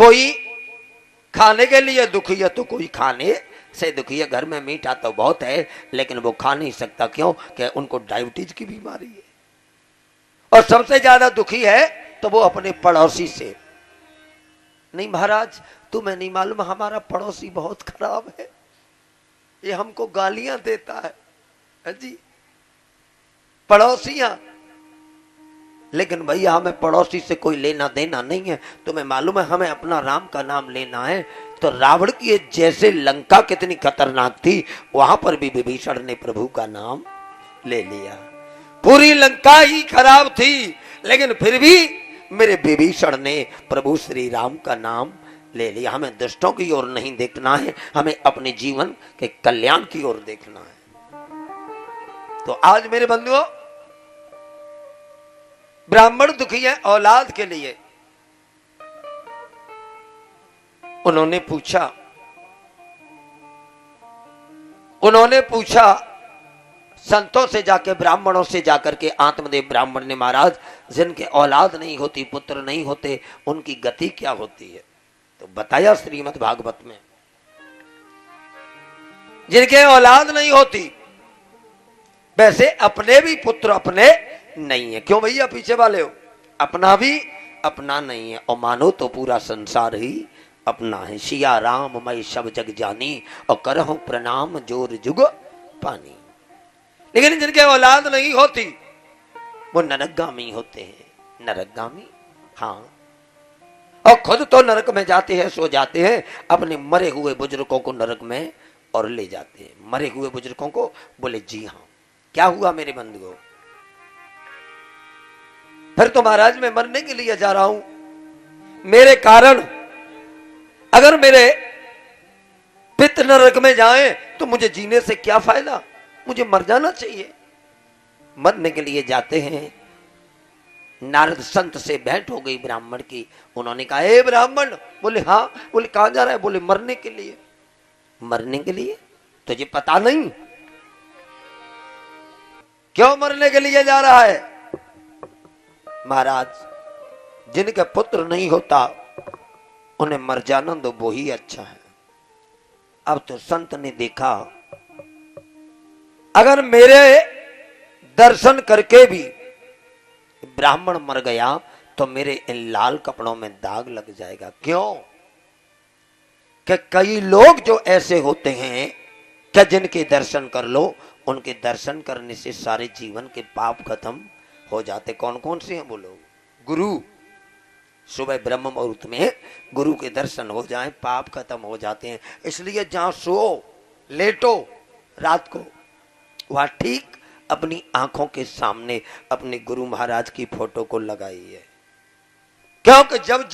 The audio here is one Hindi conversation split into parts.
कोई खाने के लिए दुखी है तो कोई खाने से दुखी है। घर में मीठा तो बहुत है लेकिन वो खा नहीं सकता, क्यों? कि उनको डायबिटीज की बीमारी है। और सबसे ज्यादा दुखी है तो वो अपने पड़ोसी से। नहीं महाराज, तुम्हें नहीं मालूम हमारा पड़ोसी बहुत खराब है, ये हमको गालियां देता है जी, पड़ोसियां। लेकिन भैया हमें पड़ोसी से कोई लेना देना नहीं है। तुम्हें मालूम है हमें अपना राम का नाम लेना है। तो रावण की जैसे लंका कितनी खतरनाक थी, वहां पर भी विभीषण ने प्रभु का नाम ले लिया। पूरी लंका ही खराब थी लेकिन फिर भी मेरे विभीषण ने प्रभु श्री राम का नाम ले लिया। हमें दुष्टों की ओर नहीं देखना है, हमें अपने जीवन के कल्याण की ओर देखना है। तो आज मेरे बंधुओं, ब्राह्मण दुखी है औलाद के लिए। उन्होंने पूछा संतों से जाके, ब्राह्मणों से जाकर के। आत्मदेव ब्राह्मण ने, महाराज जिनके औलाद नहीं होती, पुत्र नहीं होते, उनकी गति क्या होती है? तो बताया श्रीमद् भागवत में, जिनके औलाद नहीं होती वैसे अपने भी पुत्र अपने नहीं है। क्यों भैया पीछे वाले हो? अपना भी अपना नहीं है, और मानो तो पूरा संसार ही अपना है। सिया राम मैं सब जग जानी, और करहूं प्रणाम जोर जुग पानी। लेकिन जिनके औलाद नहीं होती वो नरकगामी होते हैं। नरकगामी, हाँ, और खुद तो नरक में जाते हैं, सो जाते हैं, अपने मरे हुए बुजुर्गों को नरक में और ले जाते हैं। मरे हुए बुजुर्गों को बोले जी हाँ। क्या हुआ मेरे बंधुओं? फिर तो महाराज मैं मरने के लिए जा रहा हूं, मेरे कारण अगर मेरे पितृ नरक में जाएं तो मुझे जीने से क्या फायदा, मुझे मर जाना चाहिए। मरने के लिए जाते हैं। नारद संत से भेंट हो गई ब्राह्मण की। उन्होंने कहा हे ब्राह्मण। बोले हाँ। बोले कहां जा रहा है? बोले मरने के लिए। मरने के लिए? तुझे पता नहीं क्यों मरने के लिए जा रहा है? महाराज जिनके पुत्र नहीं होता उन्हें मर जाना तो वो ही अच्छा है। अब तो संत ने देखा अगर मेरे दर्शन करके भी ब्राह्मण मर गया तो मेरे इन लाल कपड़ों में दाग लग जाएगा। क्यों? कि कई लोग जो ऐसे होते हैं क्या जिनके दर्शन कर लो, उनके दर्शन करने से सारे जीवन के पाप खत्म हो जाते। कौन कौन से हैं वो लोग? गुरु। सुबह ब्रह्म मुहूर्त में गुरु के दर्शन हो जाएं, पाप खत्म हो जाते हैं। इसलिए जहां सो लेटो रात को, वहां ठीक अपनी आंखों के सामने अपने गुरु महाराज की फोटो को लगाइए। क्योंकि जब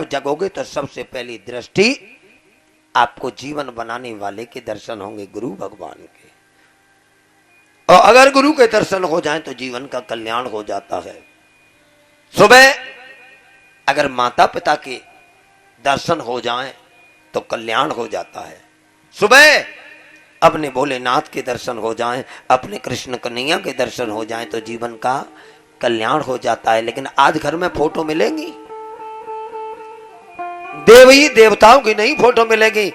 जगोगे तो सबसे पहली दृष्टि आपको जीवन बनाने वाले के दर्शन होंगे, गुरु भगवान के। और अगर गुरु के दर्शन हो जाएं तो जीवन का कल्याण हो जाता है। सुबह अगर माता पिता के दर्शन हो जाएं तो कल्याण हो जाता है। सुबह अपने भोलेनाथ के दर्शन हो जाएं, अपने कृष्ण कन्हैया के दर्शन हो जाएं तो जीवन का कल्याण हो जाता है। लेकिन आज घर में फोटो मिलेंगी, देवी देवताओं की नहीं फोटो मिलेगी।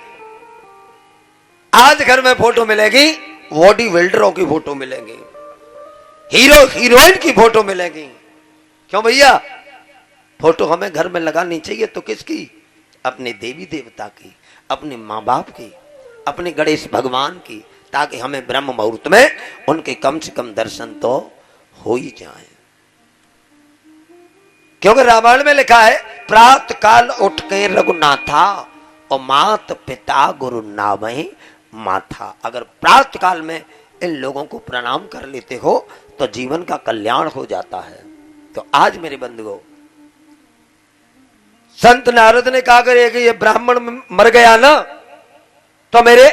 आज घर में फोटो मिलेगी बॉडी बिल्डरों की फोटो मिलेगी, हीरो हीरोइन की फोटो मिलेगी। क्यों भैया? फोटो हमें घर में लगानी चाहिए तो किसकी? अपने देवी देवता की, अपने माँ बाप की, अपने गणेश भगवान की, ताकि हमें ब्रह्म मुहूर्त में उनके कम से कम दर्शन तो हो ही जाए। क्योंकि रामायण में लिखा है प्रात काल उठ के रघुनाथा और मात पिता गुरु नामहि माथा। अगर प्रात काल में इन लोगों को प्रणाम कर लेते हो तो जीवन का कल्याण हो जाता है। तो आज मेरे बंधुओं, संत नारद ने कहा करे कि ये ब्राह्मण मर गया ना तो मेरे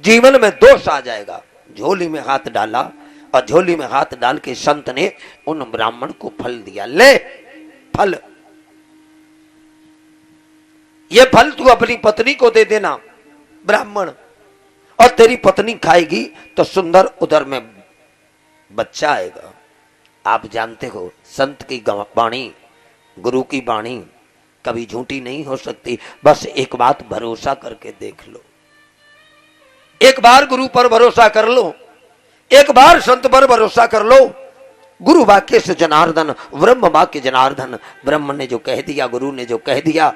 जीवन में दोष आ जाएगा। झोली में हाथ डाला और झोली में हाथ डाल के संत ने उन ब्राह्मण को फल दिया। ले फल, ये फल तू अपनी पत्नी को दे देना ब्राह्मण, और तेरी पत्नी खाएगी तो सुंदर उदर में बच्चा आएगा। आप जानते हो संत की वाणी, गुरु की वाणी कभी झूठी नहीं हो सकती। बस एक बात भरोसा करके देख लो, एक बार गुरु पर भरोसा कर लो, एक बार संत पर भरोसा कर लो। गुरु वाक्य से जनार्दन, ब्रह्म वाक्य जनार्दन। ब्रह्म ने जो कह दिया, गुरु ने जो कह दिया,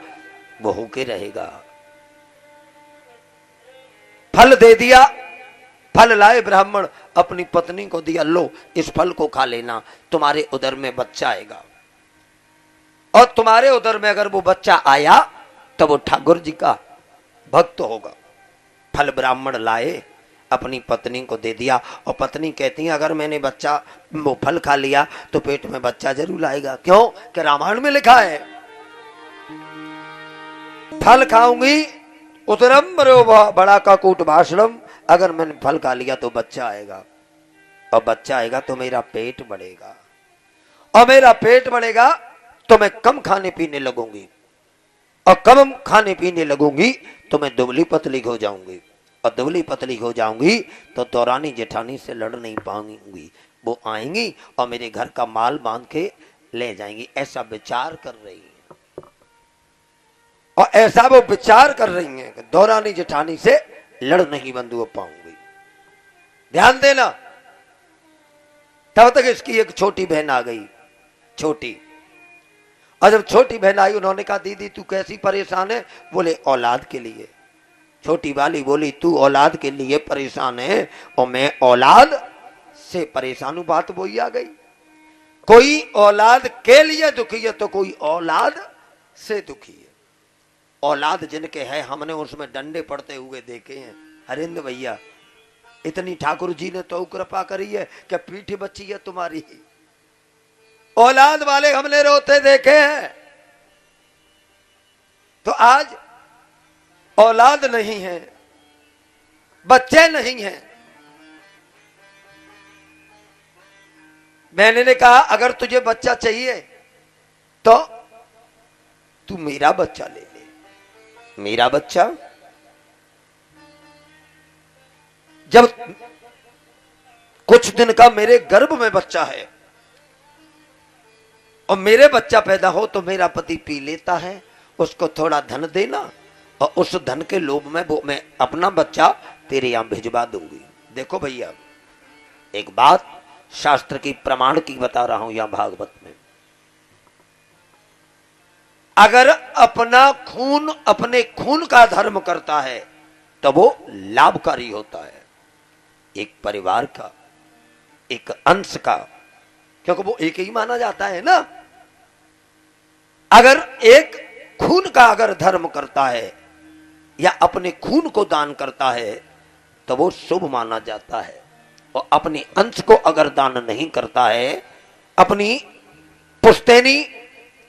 वो होके रहेगा। फल दे दिया, फल लाए ब्राह्मण, अपनी पत्नी को दिया, लो इस फल को खा लेना, तुम्हारे उदर में बच्चा आएगा। और तुम्हारे उदर में अगर वो बच्चा आया तो वो ठाकुर जी का भक्त होगा। फल ब्राह्मण लाए, अपनी पत्नी को दे दिया, और पत्नी कहती है अगर मैंने बच्चा वो फल खा लिया तो पेट में बच्चा जरूर आएगा। क्यों? कि रामायण में लिखा है, फल खाऊंगी उतरम मरो बड़ा का कूट भाषणम, अगर मैंने फल खा लिया तो बच्चा आएगा, और बच्चा आएगा तो मेरा पेट बढ़ेगा, और मेरा पेट बढ़ेगा तो मैं कम खाने पीने लगूंगी, और कम खाने पीने लगूंगी तो मैं दुबली पतली हो जाऊंगी, और दुबली पतली हो जाऊंगी तो दौरानी जेठानी से लड़ नहीं पाऊंगी। वो आएंगी और मेरे घर का माल बांध के ले जाएंगी। ऐसा विचार कर रही है, और ऐसा वो विचार कर रही है कि दौरानी जेठानी से लड़ नहीं बंधु पाऊंगी। ध्यान देना। तब तक इसकी एक छोटी बहन आ गई, छोटी। और जब छोटी बहन आई, उन्होंने कहा दीदी तू कैसी परेशान है? बोले औलाद के लिए। छोटी वाली बोली तू औलाद के लिए परेशान है और मैं औलाद से परेशान हूं। बात वही आ गई, कोई औलाद के लिए दुखी है तो कोई औलाद से दुखी है। औलाद जिनके है, हमने उसमें डंडे पड़ते हुए देखे हैं। हरिंद्र भैया, इतनी ठाकुर जी ने तो कृपा करी है कि पीठ बची है तुम्हारी। औलाद वाले हमने रोते देखे हैं। तो आज औलाद नहीं है, बच्चे नहीं हैं। मैंने ने कहा अगर तुझे बच्चा चाहिए तो तू मेरा बच्चा ले ले। मेरा बच्चा? जब कुछ दिन का मेरे गर्भ में बच्चा है और मेरे बच्चा पैदा हो तो मेरा पति पी लेता है, उसको थोड़ा धन देना और उस धन के लोभ में वो मैं अपना बच्चा तेरे यहां भिजवा दूंगी। देखो भैया, एक बात शास्त्र की प्रमाण की बता रहा हूं यहां भागवत में। अगर अपना खून अपने खून का धर्म करता है तो वो लाभकारी होता है, एक परिवार का, एक अंश का, क्योंकि वो एक ही माना जाता है ना। अगर एक खून का अगर धर्म करता है या अपने खून को दान करता है तो वो शुभ माना जाता है, और अपने अंश को अगर दान नहीं करता है, अपनी पुश्तैनी,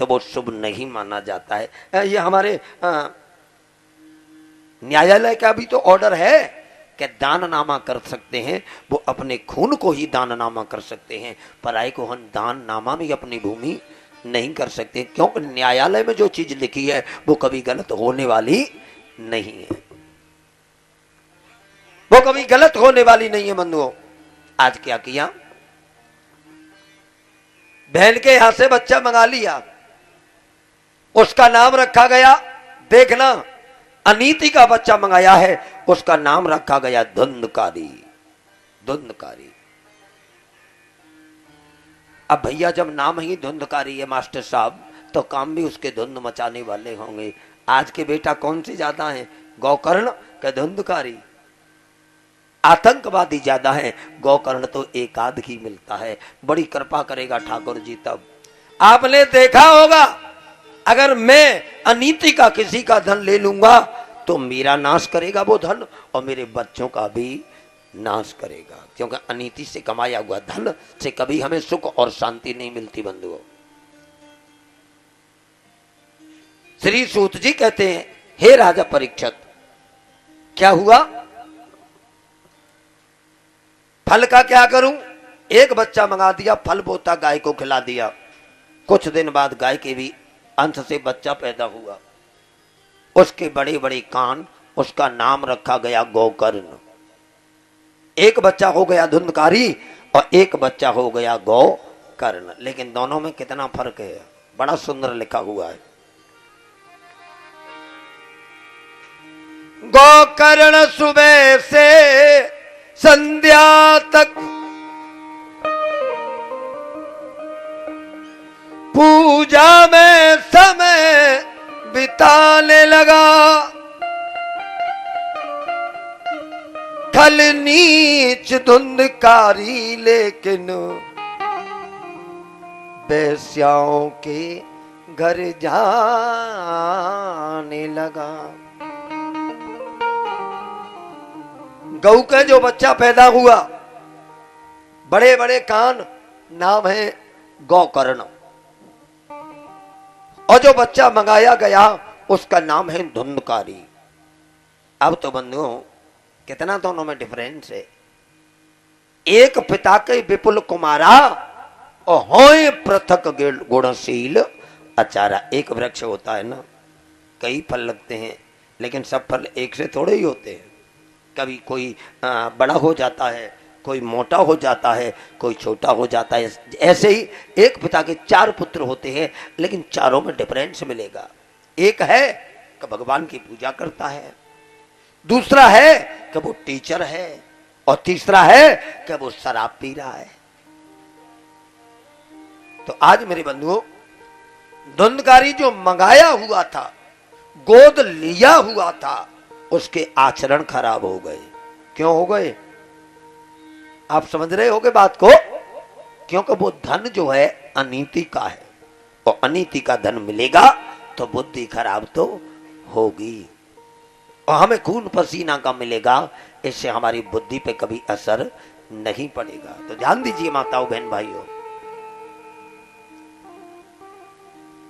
तो वो शुभ नहीं माना जाता है। ये हमारे न्यायालय का भी तो ऑर्डर है कि दाननामा कर सकते हैं, वो अपने खून को ही दाननामा कर सकते हैं, पराई को हम दाननामा में अपनी भूमि नहीं कर सकते, क्योंकि न्यायालय में जो चीज लिखी है वो कभी गलत होने वाली नहीं है, वो कभी गलत होने वाली नहीं है। बंधुओं, आज क्या किया, बहन के यहां से बच्चा मंगा लिया, उसका नाम रखा गया, देखना अनीति का बच्चा मंगाया है, उसका नाम रखा गया धुंधकारी। धुंधकारी। अब भैया जब नाम ही धुंधकारी है मास्टर साहब, तो काम भी उसके धुंध मचाने वाले होंगे। आज के बेटा कौन से ज्यादा हैं, गौकर्ण के धुंधकारी? आतंकवादी ज्यादा है, गौकर्ण तो एक आध ही मिलता है। बड़ी कृपा करेगा ठाकुर जी। तब आपने देखा होगा, अगर मैं अनीति का किसी का धन ले लूंगा तो मेरा नाश करेगा वो धन, और मेरे बच्चों का भी नाश करेगा, क्योंकि अनीति से कमाया हुआ धन से कभी हमें सुख और शांति नहीं मिलती। बंधुओं, श्री सूत जी कहते हैं, हे राजा परीक्षित, क्या हुआ, फल का क्या करूं? एक बच्चा मंगा दिया, फल बोता गाय को खिला दिया। कुछ दिन बाद गाय के भी अंश से बच्चा पैदा हुआ, उसके बड़े बड़े कान, उसका नाम रखा गया गौकर्ण। एक बच्चा हो गया धुंधकारी और एक बच्चा हो गया गौकर्ण, लेकिन दोनों में कितना फर्क है, बड़ा सुंदर लिखा हुआ है। गोकर्ण सुबह से संध्या तक पूजा में समय बिताने लगा। खल नीच धुंधकारी लेकिन वेश्याओं के घर जाने लगा। गऊ का जो बच्चा पैदा हुआ, बड़े बड़े कान, नाम है गोकर्ण। और जो बच्चा मंगाया गया उसका नाम है धुंधकारी। अब तो बंधुओं कितना दोनों में डिफरेंस है। एक पिता के विपुल कुमारा और होए पृथक गुणशील अचारा। एक वृक्ष होता है ना, कई फल लगते हैं लेकिन सब फल एक से थोड़े ही होते हैं। कभी कोई बड़ा हो जाता है, कोई मोटा हो जाता है, कोई छोटा हो जाता है। ऐसे ही एक पिता के 4 पुत्र होते हैं लेकिन चारों में डिफरेंस मिलेगा। एक है कि भगवान की पूजा करता है, दूसरा है कि वो टीचर है, और तीसरा है कि वो शराब पी रहा है। तो आज मेरे बंधुओं, धुंधकारी जो मंगाया हुआ था, गोद लिया हुआ था, उसके आचरण खराब हो गए। क्यों हो गए? आप समझ रहे होगे बात को? क्योंकि वो धन जो है अनीति का है, और अनीति का धन मिलेगा तो बुद्धि खराब तो होगी, और हमें खून पसीना का मिलेगा, इससे हमारी बुद्धि पे कभी असर नहीं पड़ेगा। तो ध्यान दीजिए माताओं बहन भाइयों,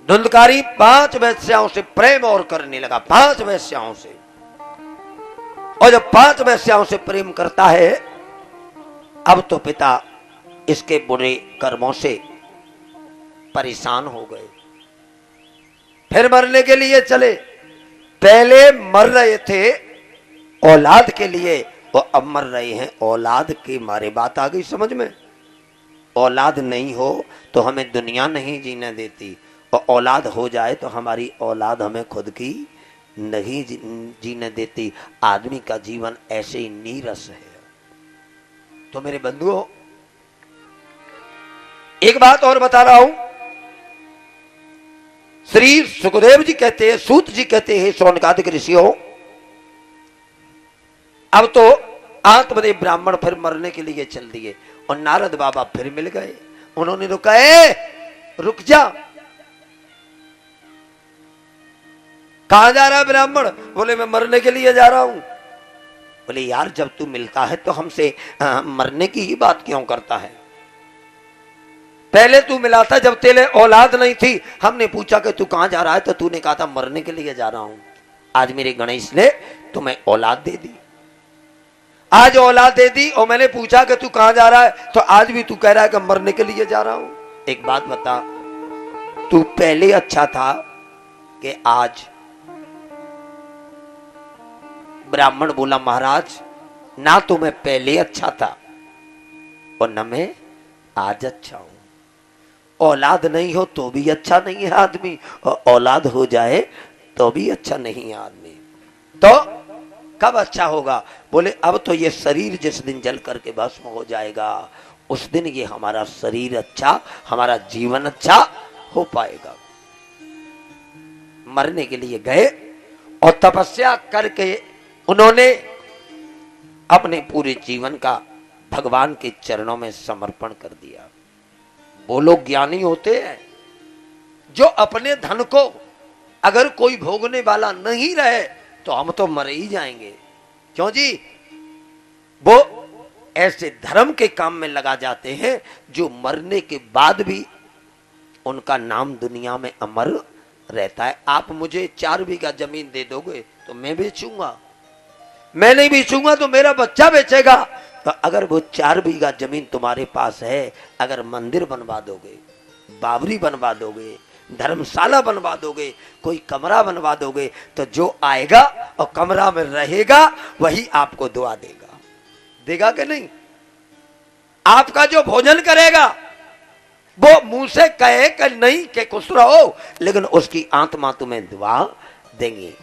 धुंधकारी 5 वेश्याओं से प्रेम और करने लगा, 5 वेश्याओं से। और जब 5 वेश्याओं से प्रेम करता है, अब तो पिता इसके बुरे कर्मों से परेशान हो गए, फिर मरने के लिए चले। पहले मर रहे थे औलाद के लिए, और अब मर रहे हैं औलाद के मारे। बात आ गई समझ में? औलाद नहीं हो तो हमें दुनिया नहीं जीने देती, और औलाद हो जाए तो हमारी औलाद हमें खुद की नहीं जीने देती। आदमी का जीवन ऐसे ही नीरस है। तो मेरे बंधुओं, एक बात और बता रहा हूं। श्री सुखदेव जी कहते हैं, सूत जी कहते हैं, शौनकादिक ऋषियों, अब तो आत्मदेव ब्राह्मण फिर मरने के लिए चल दिए, और नारद बाबा फिर मिल गए। उन्होंने रुका, रुक जा। कहां जा रहा है ब्राह्मण? बोले मैं मरने के लिए जा रहा हूं। बोले यार, जब तू मिलता है तो हमसे मरने की ही बात क्यों करता है? पहले तू मिला था जब तेरे औलाद नहीं थी, हमने पूछा कि तू कहां जा रहा है, तो तूने कहा था मरने के लिए जा रहा हूं। आज मेरे गणेश ने तुम्हें औलाद दे दी, आज औलाद दे दी, और मैंने पूछा कि तू कहां जा रहा है, तो आज भी तू कह रहा है कि मरने के लिए जा रहा हूं। एक बात बता, तू पहले अच्छा था कि आज? ब्राह्मण बोला महाराज, ना तो मैं पहले अच्छा था और न मैं आज अच्छा हूं। औलाद नहीं हो तो भी अच्छा नहीं है आदमी, और औलाद हो जाए तो भी अच्छा नहीं है आदमी। तो कब अच्छा होगा? बोले अब तो ये शरीर जिस दिन जल करके भस्म हो जाएगा, उस दिन ये हमारा शरीर अच्छा, हमारा जीवन अच्छा हो पाएगा। मरने के लिए गए और तपस्या करके उन्होंने अपने पूरे जीवन का भगवान के चरणों में समर्पण कर दिया। वो लोग ज्ञानी होते हैं जो अपने धन को अगर कोई भोगने वाला नहीं रहे तो हम तो मर ही जाएंगे। क्यों जी? वो ऐसे धर्म के काम में लगा जाते हैं जो मरने के बाद भी उनका नाम दुनिया में अमर रहता है। आप मुझे 4 बीघा जमीन दे दोगे तो मैं बेचूंगा, मैं नहीं बेचूंगा तो मेरा बच्चा बेचेगा। तो अगर वो 4 बीघा जमीन तुम्हारे पास है, अगर मंदिर बनवा दोगे, बावरी बनवा दोगे, धर्मशाला बनवा दोगे, कोई कमरा बनवा दोगे, तो जो आएगा और कमरा में रहेगा वही आपको दुआ देगा। देगा कि नहीं? आपका जो भोजन करेगा वो मुंह से कहे कि नहीं कि खुश रहो, लेकिन उसकी आत्मा तुम्हें दुआ देंगे।